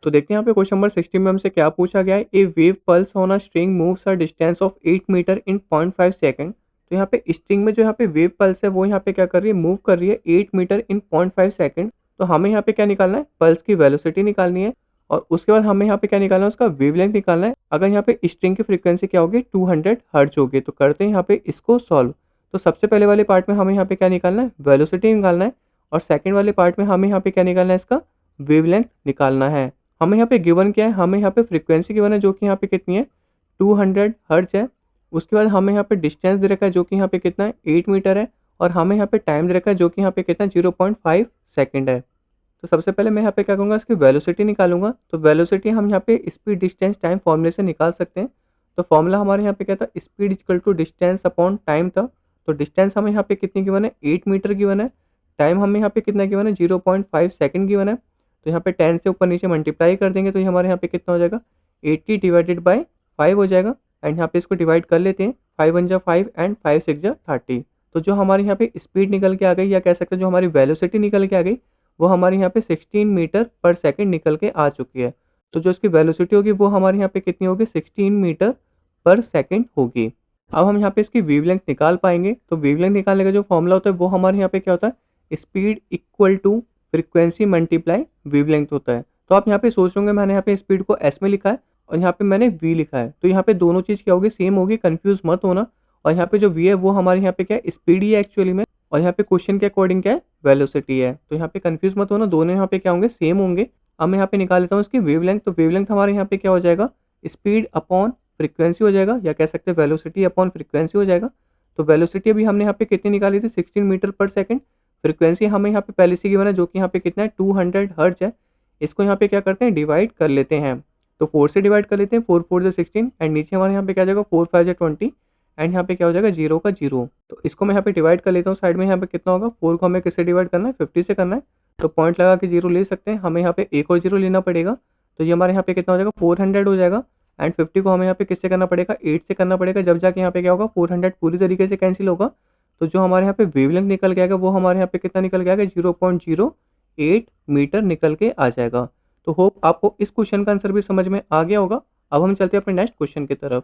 तो देखते हैं यहाँ पे क्वेश्चन नंबर 60 में हमसे क्या पूछा गया है। A wave pulse on a string moves a distance of 8 metre in 0.5 second. तो यहाँ पे स्ट्रिंग में जो यहाँ पे वेव पल्स है वो यहाँ पे क्या कर रही है, मूव कर रही है 8 मीटर इन 0.5 सेकंड। तो हमें यहाँ पे क्या निकालना है, पल्स की वेलोसिटी निकालनी है और उसके बाद हमें यहाँ पे क्या निकालना है, उसका वेवलेंथ निकालना है। अगर यहाँ पे स्ट्रिंग की फ्रीक्वेंसी क्या होगी, 200 हर्ट्ज होगी। तो करते हैं यहाँ पे इसको सॉल्व। तो सबसे पहले वाले पार्ट में हमें यहाँ पे क्या निकालना है, वेलोसिटी निकालना है और सेकंड वाले पार्ट में हमें यहाँ पे क्या निकालना है, इसका वेवलेंथ निकालना है। हमें यहाँ पे गिवन क्या है, हमें यहाँ पे फ्रीक्वेंसी गिवन है जो कि यहाँ पे कितनी है, 200 हर्ट्ज है। उसके बाद हमें यहाँ पे डिस्टेंस दे रखा है जो कि यहाँ पे कितना है, 8 मीटर है और हमें यहाँ पे टाइम दे रखा है जो कि यहाँ पे कितना है, 0.5 सेकंड है। तो सबसे पहले मैं यहाँ पे क्या करूँगा, इसकी वेलोसिटी निकालूंगा। तो वेलोसिटी हम यहाँ पे स्पीड डिस्टेंस टाइम फॉर्मूले से निकाल सकते हैं। तो फॉर्मूला हमारे यहाँ पे क्या था, speed equal to distance upon time था। तो डिस्टेंस हमें यहाँ पे कितनी गिवन है, 8 मीटर गिवन है। टाइम हमें यहाँ पे कितना गिवन है, 0.5 सेकंड गिवन है। तो यहाँ पे 10 से ऊपर नीचे मल्टीप्लाई कर देंगे तो ये हमारे यहाँ पे कितना हो जाएगा, 80 डिवाइडेड बाय 5 हो जाएगा। एंड यहाँ पे इसको डिवाइड कर लेते हैं, 5 वन जा 5 एंड 5 6 जा 30। तो जो हमारे यहाँ पे स्पीड निकल के आ गई, या कह सकते हैं जो हमारी वेलोसिटी निकल के आ गई, वो हमारे यहाँ पे 16 मीटर पर सेकंड निकल के आ चुकी है। तो जो इसकी वेलोसिटी होगी वो हमारे यहाँ पे कितनी होगी, 16 मीटर पर सेकंड होगी। अब हम यहाँ पे इसकी वेवलेंथ निकाल पाएंगे। तो वेवलेंथ निकालने का जो फॉर्मूला होता है वो हमारे यहाँ पे क्या होता है, speed equal to frequency multiply wavelength होता है। तो आप यहाँ पे सोच रहे होंगे मैंने यहाँ पे स्पीड को एस में लिखा है और यहाँ पे मैंने वी लिखा है। तो यहाँ पे दोनों चीज़ क्या होगी, सेम होगी, कंफ्यूज मत होना। और यहाँ पे जो वी है वो हमारे यहाँ पे क्या है, स्पीड ही है एक्चुअली में। और यहाँ पे क्वेश्चन के अकॉर्डिंग क्या है, वेलोसिटी है। तो यहाँ पे कंफ्यूज मत होना, दोनों यहाँ पे क्या होंगे, सेम होंगे। अब मैं यहाँ पे निकाल लेता हूँ इसकी वेवलेंथ। तो वेवलेंथ हमारे यहाँ पे क्या हो जाएगा, स्पीड अपॉन फ्रीक्वेंसी हो जाएगा, या कह सकते हैं वेलोसिटी अपॉन फ्रीक्वेंसी हो जाएगा। तो वेलोसिटी अभी हमने यहाँ पे कितनी निकाली थी, 16 मीटर पर सेकंड। फ्रीक्वेंसी हमें यहाँ पे पहले से गिवन है जो कि यहाँ पे कितना है, 200 हर्ट्ज है। इसको यहाँ पे क्या करते हैं, डिवाइड कर लेते हैं। तो 4 से डिवाइड कर लेते हैं, 4 4 जा 16 एंड नीचे हमारे यहाँ पे क्या आ जाएगा, 4 5 जा 20 एंड यहाँ पे क्या हो जाएगा, जीरो का जीरो। तो इसको मैं यहाँ पे डिवाइड कर लेता हूँ साइड में। यहाँ पे कितना होगा, 4 को हमें किससे डिवाइड करना है, 50 से करना है। तो पॉइंट लगा के जीरो ले सकते हैं, हमें यहाँ पे एक और जीरो लेना पड़ेगा। तो ये हमारे यहाँ पे कितना हो जाएगा, 400 हो जाएगा। एंड 50 को हमें यहाँ पे किससे करना पड़ेगा, 8 से करना पड़ेगा। जब जाके यहाँ पे क्या होगा, 400 पूरी तरीके से कैंसिल होगा। तो जो हमारे यहाँ पे वेवलेंथ निकल के आएगा वो हमारे यहाँ पे कितना निकल के आएगा, 0.08 मीटर निकल के आ जाएगा। तो होप आपको इस क्वेश्चन का आंसर भी समझ में आ गया होगा। अब हम चलते हैं अपने नेक्स्ट क्वेश्चन की तरफ।